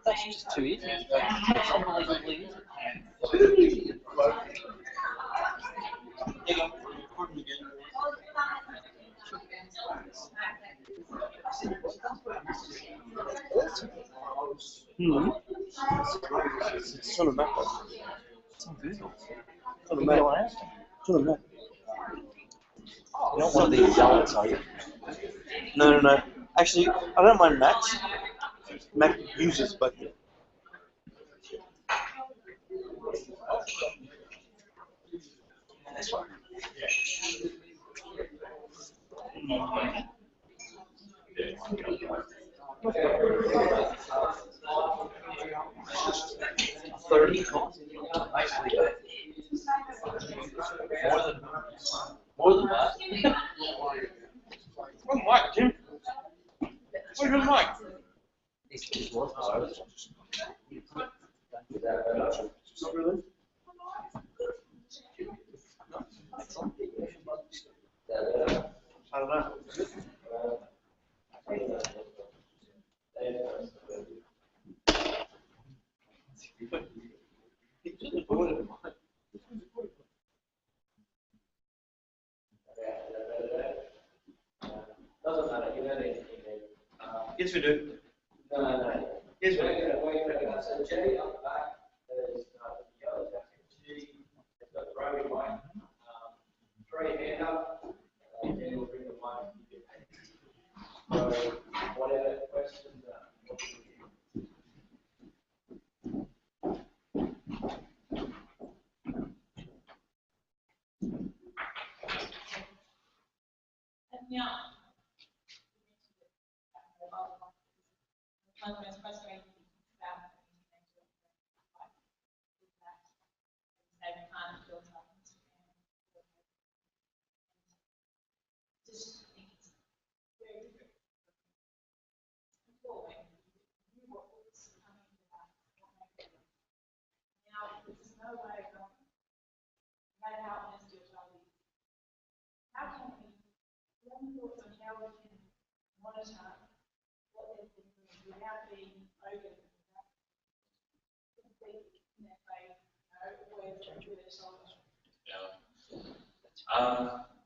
That's just too easy. That's unbelievably easy. Hmm. It's on a map. It's on Google. It's on a You map. don't ask them. It's on a map. You don't want these zealots, are you? No. Actually, I don't mind Macs. Mac uses, but More than that. Where's Mike, Jim? Where's Mike? It's worth it. Not really. I don't know. Doesn't matter, you don't need to. Yes, we do. No. Yes, we do. So Jay on the back, there's the yellow jacket. G, it's got the roving mic. Three hand up, Jay will bring the mic. So, whatever questions, what do you Yeah. One of the most frustrating things about they can't build up just think it's very different. Before, when you knew what was coming about, now there's no way of knowing, no matter how honest your child is. How can we, any thoughts on how we can monitor what they're thinking without being over complete in their face, always through their shoulders? Yeah.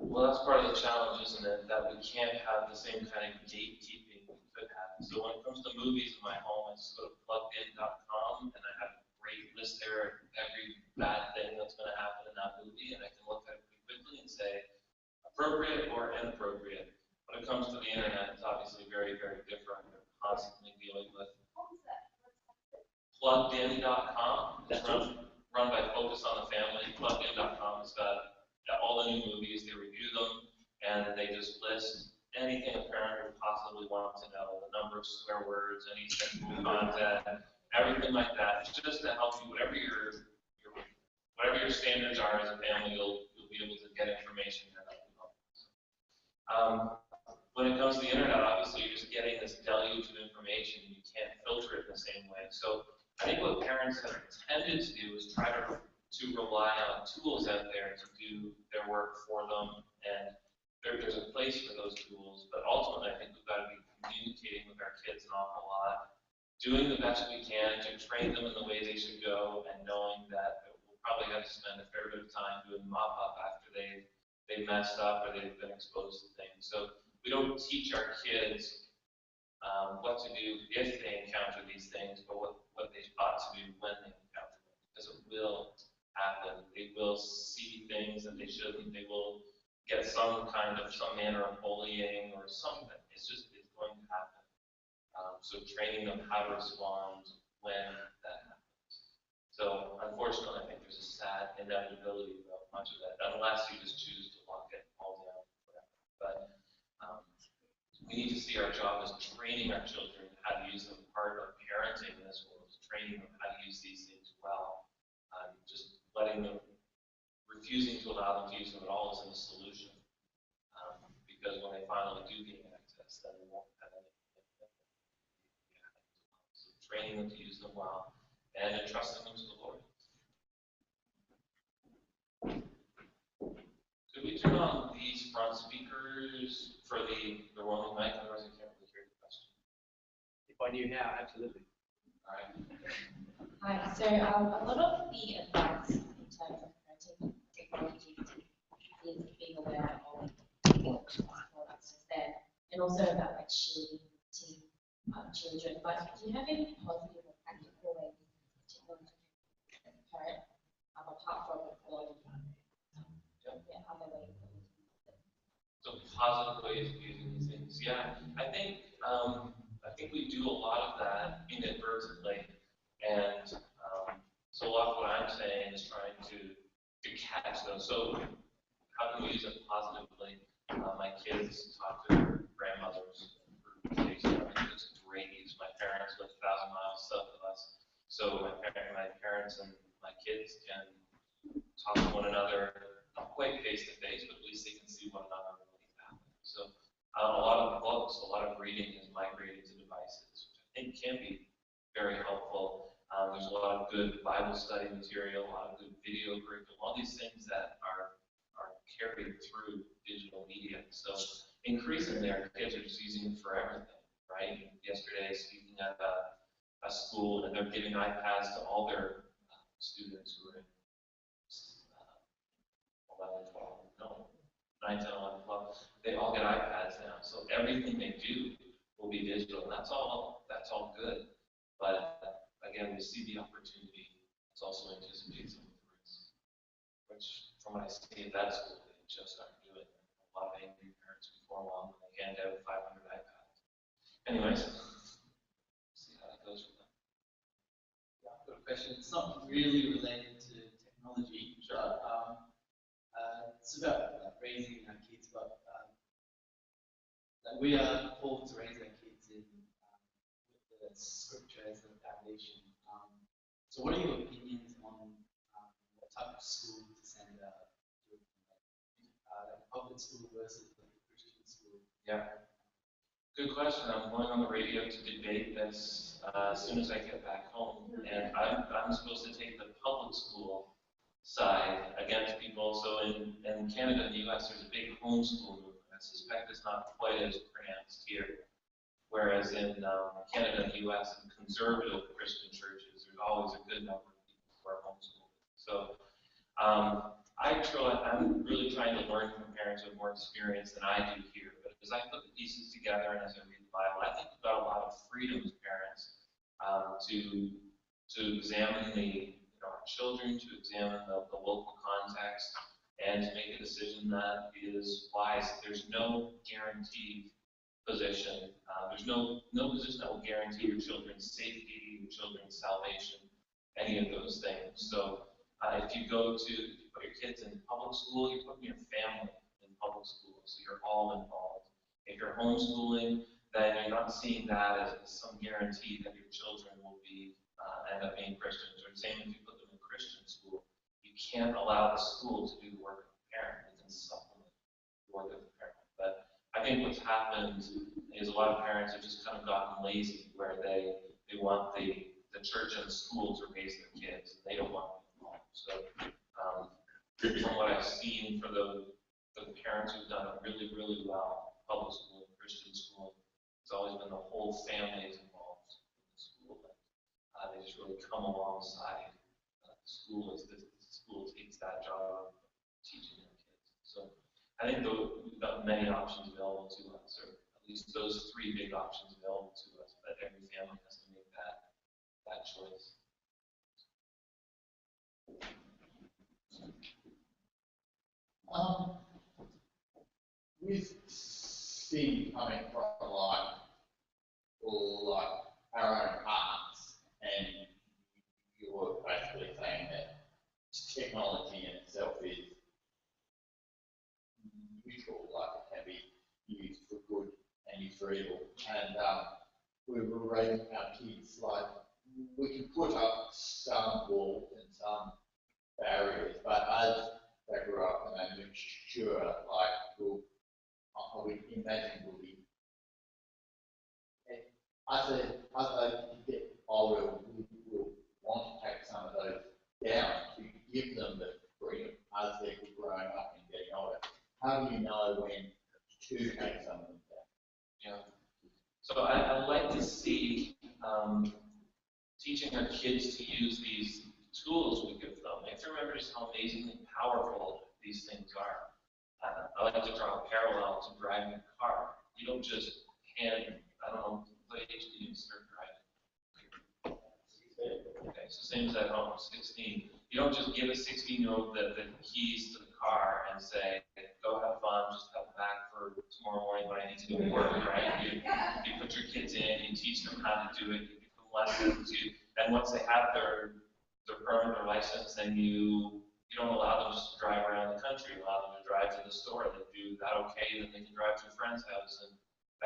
Well, that's part of the challenge, isn't it? That we can't have the same kind of gatekeeping we could have. So when it comes to movies in my home, I just go to pluggedin.com and I have a great list there of every bad thing that's going to happen in that movie, and I can look at it pretty quickly and say appropriate or inappropriate. When it comes to the internet, it's obviously very, very different. We're constantly dealing with pluggedin.com. It's run by Focus on the Family. Pluggedin.com has got all the new movies, they review them, and they just list anything a parent would possibly want to know, the number of swear words, any sexual content, everything like that, just to help you, whatever your standards are as a family, you'll be able to get information that help you out. When it comes to the internet, obviously you're just getting this deluge of information, and you can't filter it in the same way. So I think what parents have tended to do is try to rely on tools out there to do their work for them, and there's a place for those tools, but ultimately I think we've got to be communicating with our kids an awful lot, doing the best we can to train them in the way they should go, and knowing that we'll probably have to spend a fair bit of time doing mop-up after they've messed up or they've been exposed to things. So we don't teach our kids what to do if they encounter these things, but what they ought to do when they encounter them, because it will happen. They will see things that they shouldn't. They will get some manner of bullying or something. It's going to happen. So training them how to respond when that happens. So unfortunately, I think there's a sad inevitability about much of that, unless you just choose to lock it all down forever. But we need to see our job as training our children how to use them. Part of parenting in this world is training them how to use these things well. Just letting them, refusing to allow them to use them at all isn't a solution. Because when they finally do gain access, then they won't have anything. So training them to use them well and entrusting them to the Lord. Could we turn on these front speakers for the roaming mic? Otherwise, I can't really hear the question. I knew how, absolutely. All right. Hi, so a lot of the advice in terms of parenting technology is being aware of what products is there, and also about like shielding children. But do you have any positive or practical ways technology can parent apart from the quality? Yeah, other ways of using it. So positive ways of using these things. Yeah, I think we do a lot of that inadvertently, and so a lot of what I'm saying is trying to catch those. So how can we use it positively? My kids talk to their grandmothers for FaceTime. It's great use. My parents live 1,000 miles south of us, so my parents and my kids can talk to one another, not quite face to face, but at least they can see one another when things happen. So a lot of books, a lot of reading is migrating to devices, which I think can be very helpful. There's a lot of good Bible study material, a lot of good video curriculum, all these things that are carried through digital media. So increasingly, our kids are just using it for everything, right? Yesterday, speaking at a school, and they're giving iPads to all their students who are in 11, 12, no, 9, 10, 11, 12. They all get iPads now, so everything they do will be digital, and that's all good. But again, we see the opportunity. It's also anticipating some of the risks, which from what I see at that school, they just aren't doing. A lot of angry parents before long when they hand out 500 iPads. Anyways, see how that goes for them. Yeah, I've got a question. It's not really related to technology, Sure. but it's about raising our kids. But like we are called to raise our kids in with the scripture as a foundation. So, what are your opinions on what type of school to send out? Like a public school versus like a Christian school? Yeah. Good question. I'm going on the radio to debate this as soon as I get back home, and I'm supposed to take the public school side against people. So in Canada and the U.S., there's a big homeschool movement. I suspect it's not quite as pronounced here. Whereas in Canada and the U.S. and conservative Christian churches, there's always a good number of people who are homeschooling. So I'm really trying to learn from parents with more experience than I do here. But as I put the pieces together and as I read the Bible, I think we've got a lot of freedom as parents to examine our children, to examine the local context, and to make a decision that is wise. There's no guaranteed position. There's no position that will guarantee your children's safety, your children's salvation, any of those things. So if you put your kids in public school, you're putting your family in public school, so you're all involved. If you're homeschooling, then you're not seeing that as some guarantee that your children will end up being Christians. Or the same if you put them in Christian school, you can't allow the school to do the work of the parent. It can supplement the work of the parent. But I think what's happened is a lot of parents have just kind of gotten lazy, where they want the church and the school to raise their kids, and they don't want them involved. So from what I've seen for the parents who've done it really, really well, public school and Christian school, it's always been the whole family is involved in the school. They just really come alongside the school as the school takes that job of teaching their kids. So I think we've got many options available to us, or at least those 3 big options available to us, but every family has to make that choice. With sin coming from like our own hearts, and you're basically saying that technology in itself is neutral, like it can be used for good and used for evil. And we were raising our kids like we can put up some walls and some barriers, but as they grew up and they mature, like I would imagine will be. As they get older, we will want to take some of those down to give them the freedom as they're growing up and getting older. How do you know when to take some of them down? Yeah. So I like to see teaching our kids to use these tools we give them. We have to remember just how amazingly powerful these things are. I like to draw a parallel to driving a car. You don't just hand, I don't know, what age do you start driving? Okay, so same as at home, 16. You don't just give a 16-year-old the keys to the car and say, go have fun, just come back for tomorrow morning when I need to do work, right? You put your kids in, you teach them how to do it, you give them lessons, and once they have their permit or license, then you don't allow them just to drive around the country, you allow them to drive to the store. They do that okay, then they can drive to a friend's house. And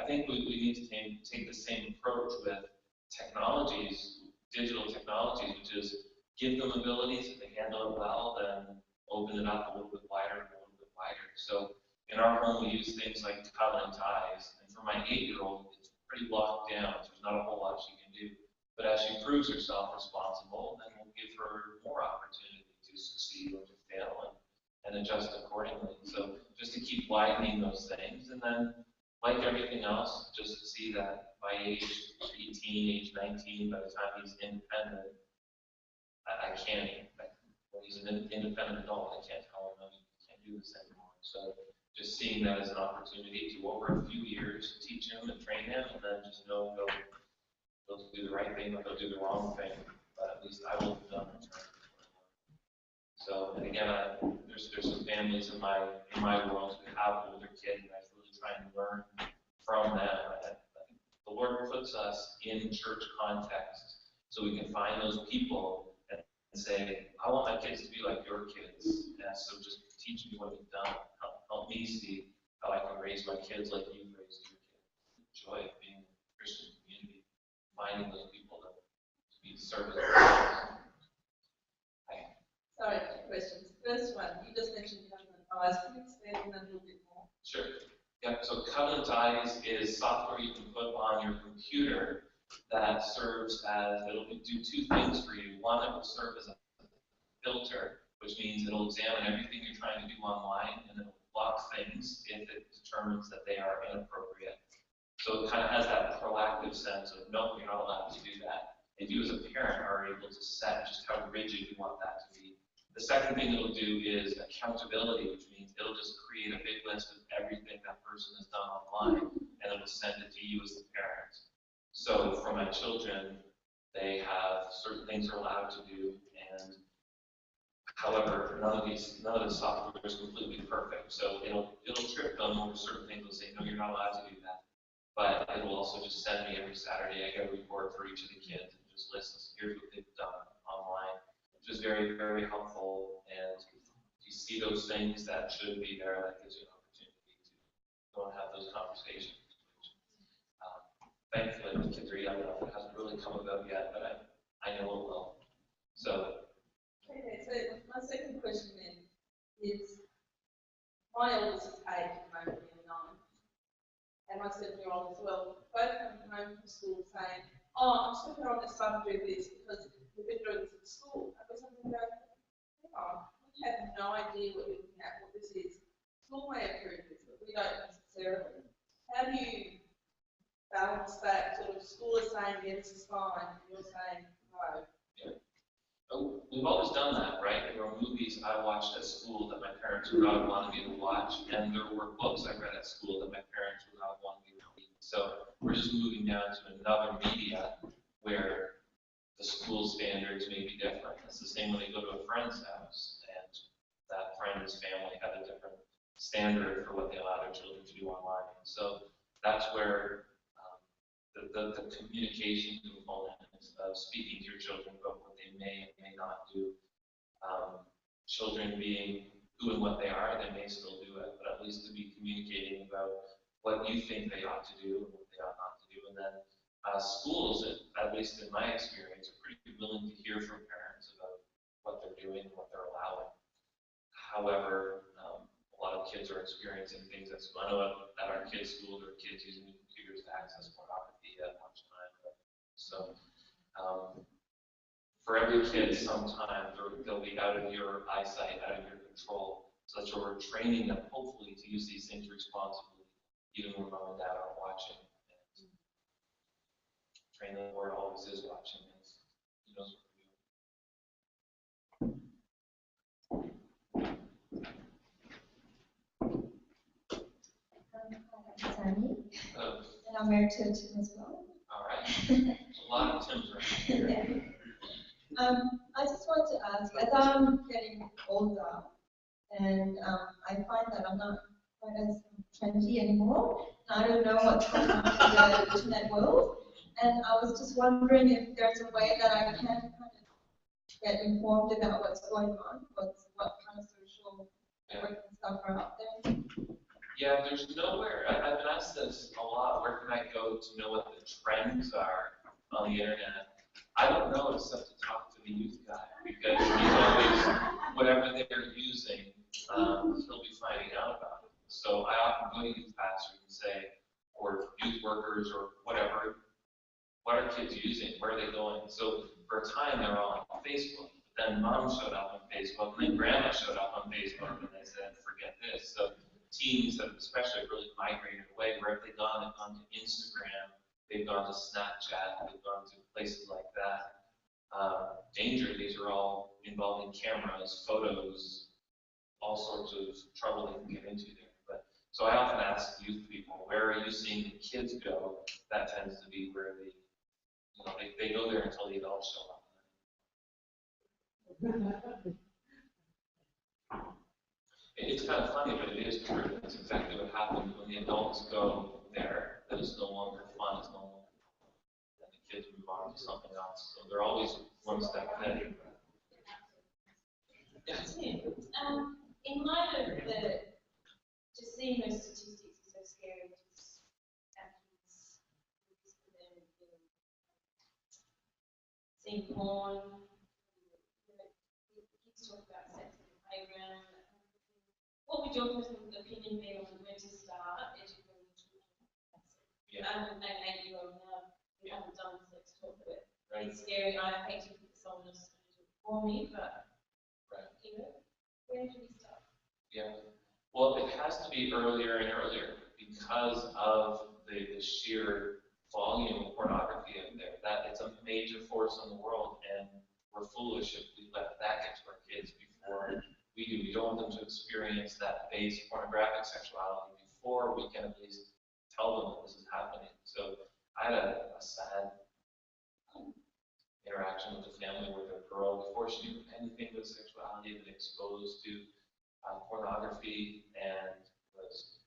I think we need to take the same approach with technologies, digital technologies, which is give them abilities, if they handle it well, then open it up a little bit wider and a little bit wider. So in our home, we use things like cuddling ties, and for my 8-year-old, it's pretty locked down. There's not a whole lot she can do. But as she proves herself responsible, then we'll give her more opportunity to succeed or to fail and adjust accordingly. So just to keep widening those things, and then like everything else, just to see that by age 18, age 19, by the time he's independent, I can't, when he's an independent adult, I can't tell him, no, you can't do this anymore. So just seeing that as an opportunity to, over a few years, teach him and train him, and then just know they'll do the right thing or they'll do the wrong thing. But at least I will have done the turn. So, and again, there's some families in my world who have older kids, and I really try and learn from them. I think the Lord puts us in church context so we can find those people and say, I want my kids to be like your kids. And so just teach me what you've done. Help me see how I can raise my kids like you've raised your kids. The joy of being in a Christian community, finding those people to be service. Sorry, 2 questions. First one, you just mentioned covenant eyes. Can you expand on that a little bit more? Sure. Yeah, so covenant eyes is software you can put on your computer that serves as, it'll do 2 things for you. One, it will serve as a filter, which means it'll examine everything you're trying to do online, and it'll block things if it determines that they are inappropriate. So it kind of has that proactive sense of, no, you're not allowed to do that. And you as a parent are able to set just how rigid you want that to be. The second thing it'll do is accountability, which means it'll just create a big list of everything that person has done online, and it'll send it to you as the parent. So for my children, they have certain things they're allowed to do, and however, none of the software is completely perfect. So it'll trip them over certain things. It'll say, no, you're not allowed to do that. But it will also just send me every Saturday, I get a report for each of the kids and just list, here's what they've done online. Which is very, very helpful, and if you see those things that should be there, that gives you an opportunity to go and have those conversations. Thankfully, the kids are young enough, it hasn't really come about yet, but I know it will. So. Okay, so my second question then is, my oldest is 8 at the moment, nearly 9, and my 7-year-old as well, both come home from school saying, oh, I'm just going to put on this stuff and do this because we've been doing this at school. And we're something going, hang on, we have no idea what you're looking at, what this is. School may approve this, but we don't necessarily. How do you balance that sort of school is saying, yeah, this is fine, and you're saying, no? Yeah. We've always done that, right? There were movies I watched at school that my parents would not have wanted me to watch, and there were books I read at school that my parents would not have wanted me to read. So we're just moving down to another media where the school standards may be different. It's the same when they go to a friend's house, and that friend's family had a different standard for what they allow their children to do online. So that's where the communication component of speaking to your children about what they may and may not do. Children being who and what they are, they may still do it, but at least to be communicating about what you think they ought to do and what they ought not to do. And then schools, at least in my experience, are pretty willing to hear from parents about what they're doing and what they're allowing. However, a lot of kids are experiencing things at school. I know at our kids' schools, there are kids using computers to access pornography at lunchtime. So for every kid, sometimes they'll be out of your eyesight, out of your control. So that's where we're training them, hopefully, to use these things responsibly, even when mom and dad aren't watching. Training the Lord always is watching. he knows what we're doing. I'm Sammy, Oh, and I'm married to a Tim as well. all right. A lot of Tims around here. Yeah. I just wanted to ask, as I'm getting older, and I find that I'm not quite as trendy anymore, and I don't know what's going on in the internet world, and I was just wondering if there's a way that I can kind of get informed about what's going on, what kind of social networks and stuff are out there. Yeah, there's nowhere, I've been asked this a lot, where can I go to know what the trends are on the internet? I don't know except to talk to the youth guy, because he's always, whatever they're using, he'll be finding out about it. So I often go to youth pastors and say, or youth workers or whatever, what are kids using? Where are they going? So for a time, they were all on Facebook. But then mom showed up on Facebook, and then grandma showed up on Facebook, and they said, forget this. So teens have especially really migrated away. Where have they gone? They've gone to Instagram. They've gone to Snapchat. They've gone to places like that. Danger, these are all involving cameras, photos, all sorts of trouble they can get into there. But so I often ask youth people, where are you seeing the kids go? That tends to be where they go there until the adults show up. It's kind of funny, but it is true. It's exactly what happens when the adults go there. That it's no longer fun. It's no longer, and the kids move on to something else. So they're always one step ahead. Yeah. In light of just seeing those statistics is so scary, just athletes, seeing porn, kids talk about sex in the playground. What would your personal opinion be on when to start educating children? And 8-year-old now, we haven't done sex talk, but it's scary. I hate to think someone else is going to do it for me, but where do we start? Yeah. Well, it has to be earlier and earlier because of the sheer volume of pornography out there. That it's a major force in the world, and we're foolish if we let that get to our kids before we do. We don't want them to experience that base pornographic sexuality before we can at least tell them that this is happening. So I had a sad interaction with a family where their girl, before she knew anything about sexuality, had been exposed to pornography and was,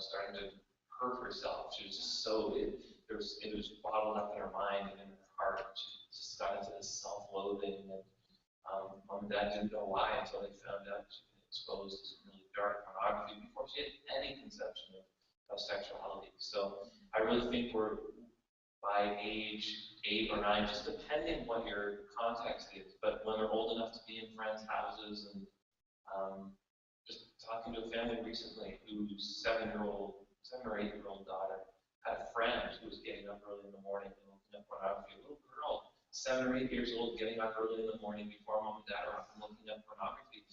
starting to hurt herself. She was just so it was bottled up in her mind and in her heart. She just got into this self-loathing, and mom and dad didn't know why until they found out she'd been exposed to some really dark pornography before she had any conception of sexuality. So I really think we're by age 8 or 9, just depending what your context is. But when they're old enough to be in friends' houses, and just talking to a family recently whose 7 or 8-year-old daughter had a friend who was getting up early in the morning and looking at pornography. A little girl, 7 or 8 years old, getting up early in the morning before mom and dad are up and looking at pornography.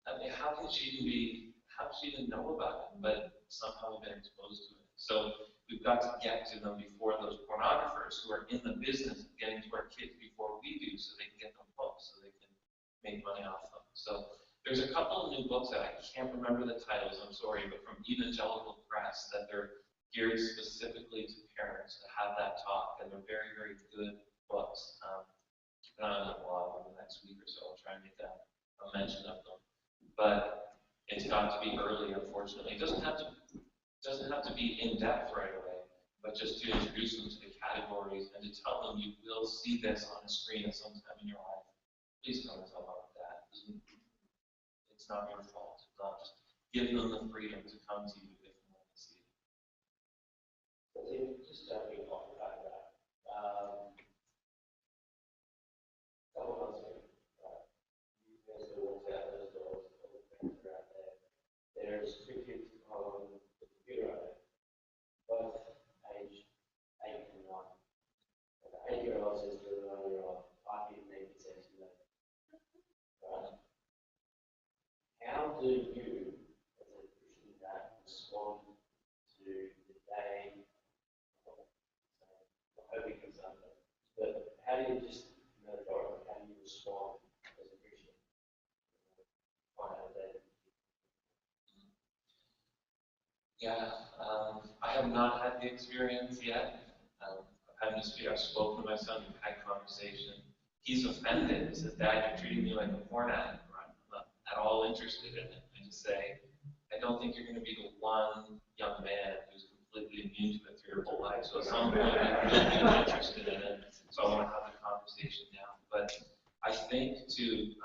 I mean, how can she even know about it? But somehow we've been exposed to it. So we've got to get to them before those pornographers who are in the business of getting to our kids before we do, so they can get them hooked, so they can make money off them. So there's a couple of new books that I can't remember the titles, I'm sorry, but from Evangelical Press, that they're geared specifically to parents to have that talk, and they're very, very good books. Keep an eye on them a lot over the next week or so. I'll try and make a mention of them. But it's got to be early, unfortunately. It doesn't have to be in depth right away, but just to introduce them to the categories and to tell them you will see this on a screen at some time in your life. Please come and tell mom and dad. It's not your fault. It's not just give them the freedom to come to you if they want to see it. Just jumping off that, a couple of months ago, you guys walked out those doors, all the friends are out there. There's 2 kids on the computer out there, both age 8 and 9. And the 8-year-old says to the 9-year-old, I didn't need sex today. Right? How do you, as a Christian dad, respond to the day, I hope it comes up, but how do you just, Yeah, I have not had the experience yet. I've spoken to my son, we've had conversation. He's offended. He says, Dad, you're treating me like a porn addict. I'm not at all interested in it. I just say, I don't think you're going to be the one young man who's completely immune to it through your whole life. So at some point, you'll be interested in it. So I want to have the conversation now. But I think to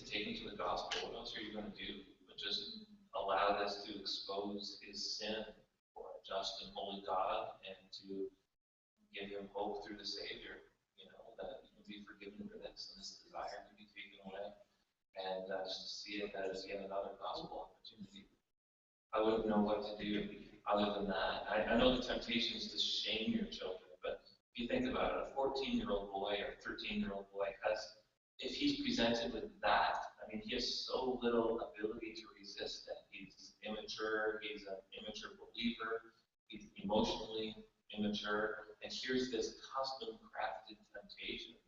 take him to the gospel, what else are you going to do? But just allow this to expose his sin for a just and holy God and to give him hope through the Savior, that he can be forgiven for this and this desire to be taken away. And just to see it as yet another gospel opportunity. I wouldn't know what to do other than that. I know the temptation is to shame your children, but if you think about it, a 14-year-old boy or 13-year-old boy if he's presented with that, I mean, he has so little ability to resist that. He's immature, he's an immature believer, he's emotionally immature, and here's this custom-crafted temptation.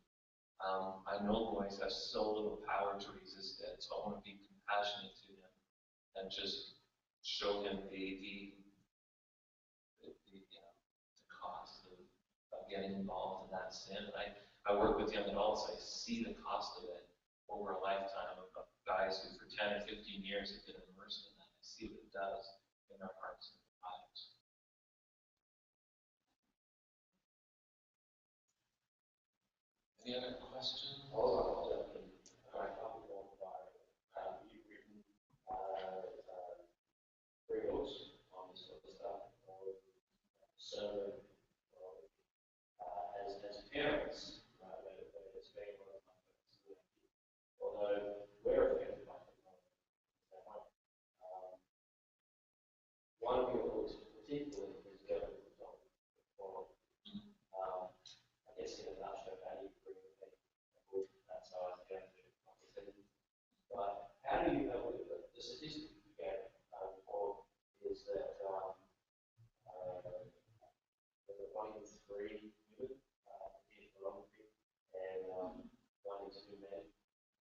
I know boys have so little power to resist it, so I want to be compassionate to him and just show him the cost of getting involved in that sin. I work with young adults, I see the cost of it over a lifetime of guys who for 10 or 15 years have been immersed in that. I see what it does in their hearts and their lives. Any other questions? I'll jump in. I can't be more about you've written three books on this sort of stuff. So, as parents, it's been one of my first, although we're affected by technology that way. One of your books particularly is going to the topic of quality. I guess in a nutshell, how do you bring a book that size down to publicity? But how do you help with it? The statistic you gave before is that the 1 in 3 women in pornography and 1 in 2 men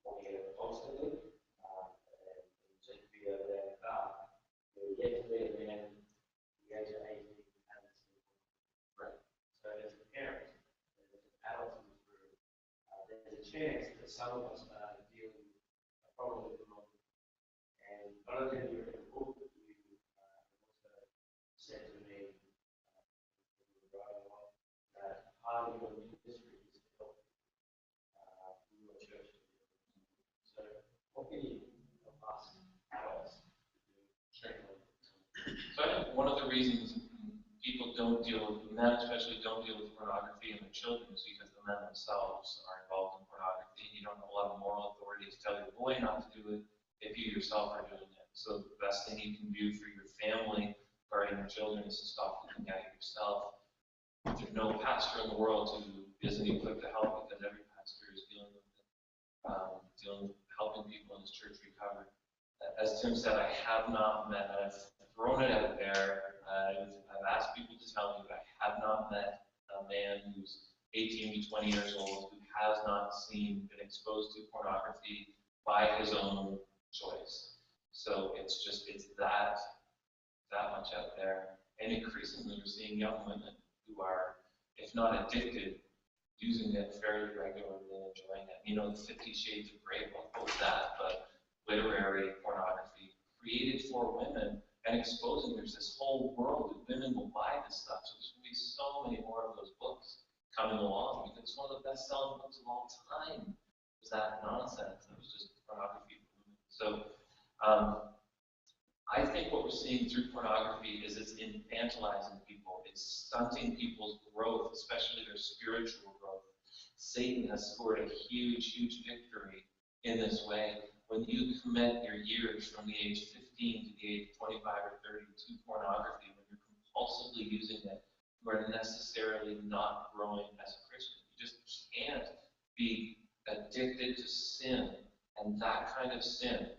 wanting it constantly. And you take the video there in the car, you get to meet a man, you go to 18 and it's right. So as a parent, as an adult in this room, there's a chance that some of us are dealing with a problem with pornography. And not only have you written a book, but you also said to me, that part of your ministry is to help your church. So, what can you help us, adults, do? So I think one of the reasons people men especially don't deal with pornography in their children is because the men themselves are involved in pornography. You don't have a lot of moral authority to tell your boy not to do it if you yourself are doing it. So the best thing you can do for your family, guarding your children, is to stop looking at it yourself. There's no pastor in the world who isn't equipped to help, because every pastor is dealing with it, helping people in his church recover. As Tim said, I have not met, I've thrown it out there, I've asked people to tell me, but I have not met a man who's 18 to 20 years old who has not been exposed to pornography by his own choice. So it's that much out there. And increasingly, we're seeing young women who are, if not addicted, using it fairly regularly and enjoying it. The 50 Shades of Grey book was that, but literary pornography created for women and exposing. There's this whole world that women will buy this stuff. So there's going to be so many more of those books coming along, because it's one of the best-selling books of all time. Was that nonsense? It was just pornography for women. So I think what we're seeing through pornography is it's infantilizing people. It's stunting people's growth, especially their spiritual growth. Satan has scored a huge, huge victory in this way. When you commit your years from the age 15 to the age 25 or 30 to pornography, when you're compulsively using it, you are necessarily not growing as a Christian. You just can't be addicted to sin, and that kind of sin,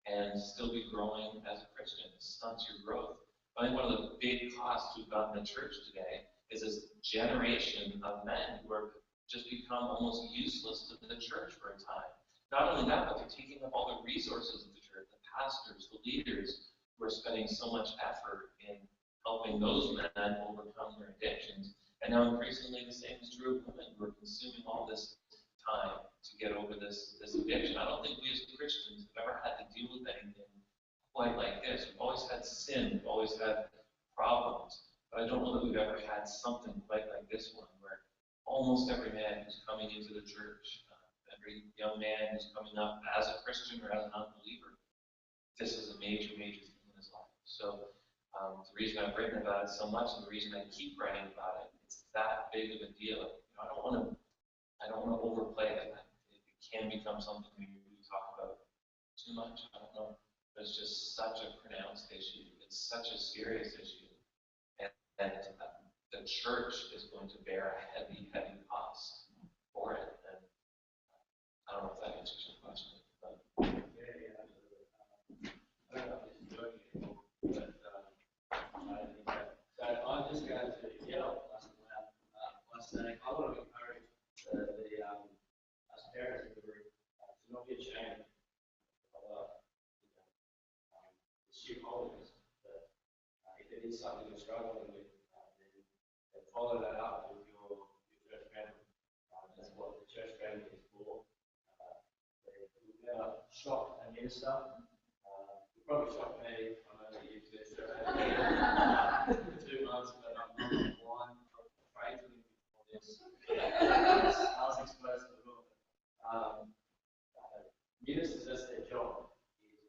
and still be growing as a Christian. It stunts your growth. I think one of the big costs we've got in the church today is this generation of men who are just become almost useless to the church for a time. Not only that, but they're taking up all the resources of the church, the pastors, the leaders. we're spending so much effort in helping those men overcome their addictions. And now increasingly the same is true of women who are consuming all this time to get over this addiction. I don't think we as Christians have ever had to deal with anything quite like this. We've always had sin, we've always had problems, but I don't know that we've ever had something quite like this one, where almost every man who's coming into the church, every young man who's coming up as a Christian or as an unbeliever, this is a major, major thing in his life. So the reason I've written about it so much, and the reason I keep writing about it, it's that big of a deal. You know, I don't want to overplay it. It can become something we talk about too much. I don't know. But it's just such a pronounced issue. It's such a serious issue, and the church is going to bear a heavy, heavy cost for it. And I don't know if that answers your question. But. Yeah, absolutely. I don't know if this is working anymore, but I think that. So I'm just going to yell by saying I want to encourage us parents in the group to not be ashamed of pursue holiness. But if it is something you're struggling with, then follow that up with your church family. That's what the church family is for. We've never shocked a minister. You probably shocked me. I know that you do. For 2 months, but I'm not blind. I was afraid to live before this. I was exposed to the Lord. Ministers, that's their job,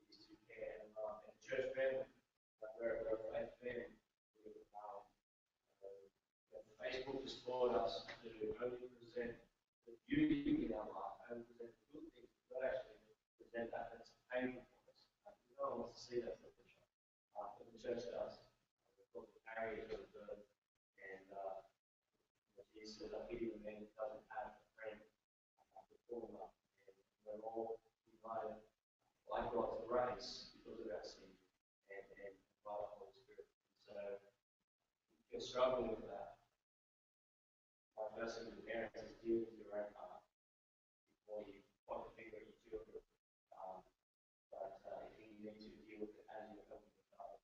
is to care and love. And the church family, we're a faith family. Facebook has taught us to only present the beauty in our life, only present the good things, not actually present that that's painful for us. No one wants to see that picture. But the church does. We're called to carry it to the burden. And Jesus says, I pity the man who doesn't have a friend before him. And we're all united like God's grace because of our sin and by the Holy Spirit. So if you're struggling with that, my first thing to parents is deal with your own heart before you point the finger at your children. But if you need to deal with it as you're helping your child.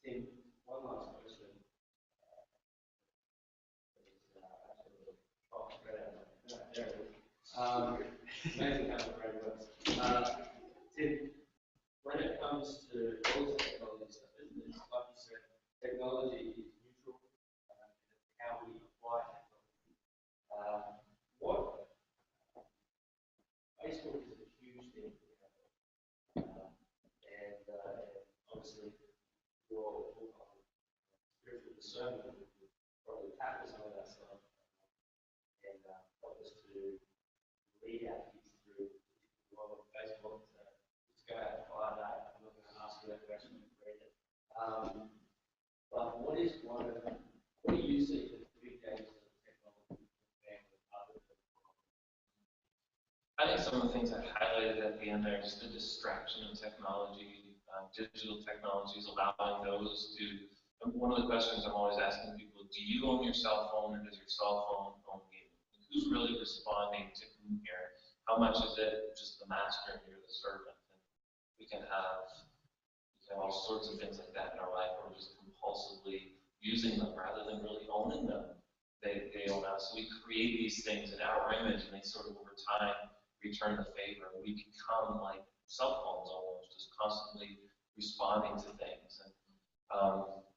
Tim, one last question. Amazing how the brain works. Tim, when it comes to all the technology stuff, isn't it? Like you said, technology is neutral. How we apply technology. What Facebook is a huge thing, and obviously your spiritual discernment would probably tackle some of that stuff and help us to lead our kids through the world of Facebook. So just go out and find that. I'm not going to ask you that question and read it. But what do you see as the big dangers of technology and other than? I think some of the things I highlighted at the end there, just the distraction of technology, digital technologies, allowing those to. One of the questions I'm always asking people: do you own your cell phone, and does your cell phone own you? Who's really responding to whom here? How much is it just the master and you're the servant? And we can have all sorts of things like that in our life where we're just compulsively using them rather than really owning them. They own us. So we create these things in our image, and they sort of over time return the favor. We become like cell phones almost, just constantly responding to things. And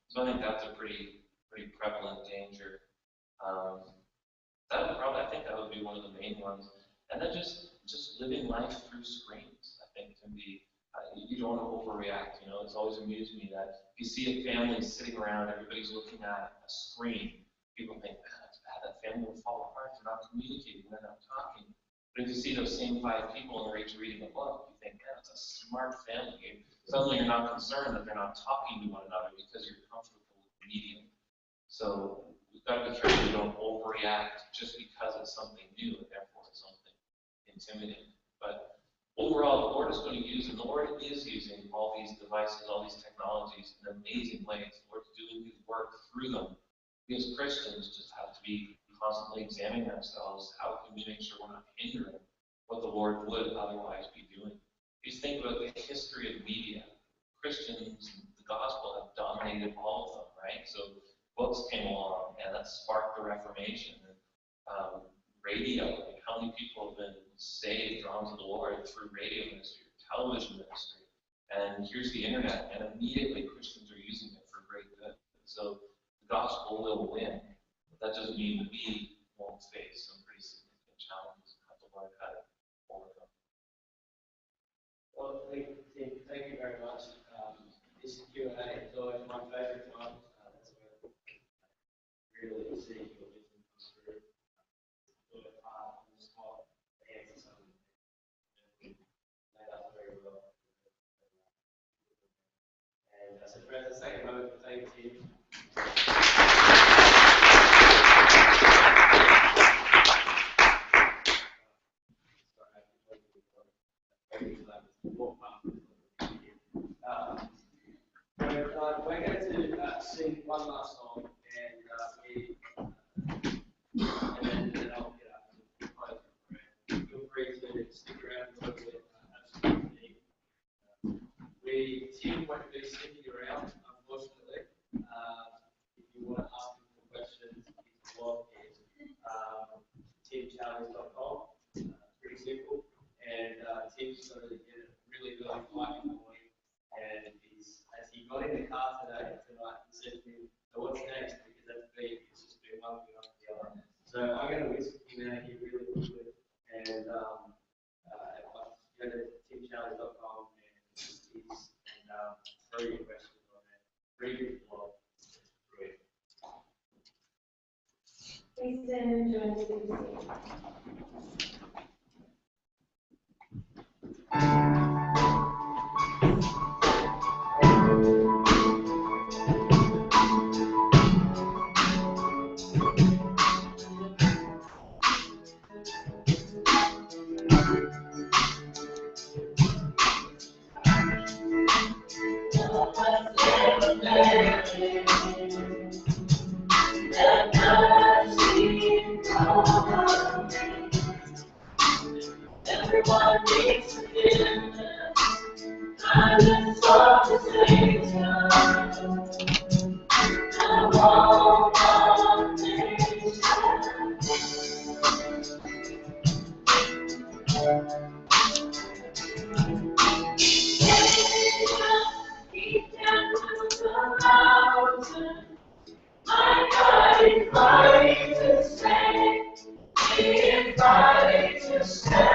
so I think that's a pretty prevalent danger. I think that would be one of the main ones. And then just living life through screens, I think, can be. You don't want to overreact. You know, it's always amused me that if you see a family sitting around, everybody's looking at a screen. People think, man, that's bad. That family will fall apart. They're not communicating. They're not talking. But if you see those same 5 people and they're each reading a book, you think, man, that's a smart family. Suddenly you're not concerned that they're not talking to one another because you're comfortable with the medium. So we've got to be careful we don't overreact just because it's something new and therefore it's something intimidating. But overall, the Lord is going to use, and the Lord is using all these devices, all these technologies in amazing ways. The Lord's doing His work through them. We as Christians just have to be constantly examining ourselves. How can we make sure we're not hindering what the Lord would otherwise be doing? If you think about the history of media, Christians, the gospel have dominated all of them, right? So books came along, and that sparked the Reformation. Radio, like how many people have been saved, drawn to the Lord through radio ministry, television ministry, and here's the internet, and immediately Christians are using it for great good. So the gospel will win, but that doesn't mean that we won't face some pretty significant challenges and have to learn how to overcome. Well, thank you very much. This Q&A is always my favourite time. That's where I really see your wisdom come through. Do it hard on the spot, answer something. Laid out very well. And so, friends, let's take a moment to thank Tim. We're going to sing one last song, and then I'll get up and close the program. Feel free to stick around a little bit. Absolutely. Tim won't be sticking around, unfortunately. If you want to ask him some questions, his blog is timchallies.com. Pretty simple. And Tim's going to get a really early flight in the morning. And as he got in the car tonight, he said to me, so what's next? Because that's been, it's just been one thing after the other. So I'm going to whisk him out here really quickly. And go to timchallies.com and throw your questions on there. Read his blog. Great. Please stand and join us in singing. Everyone needs to hear. I just want to say I want all things. Deep down the mountain, my God is ready to stay. He is ready to stay.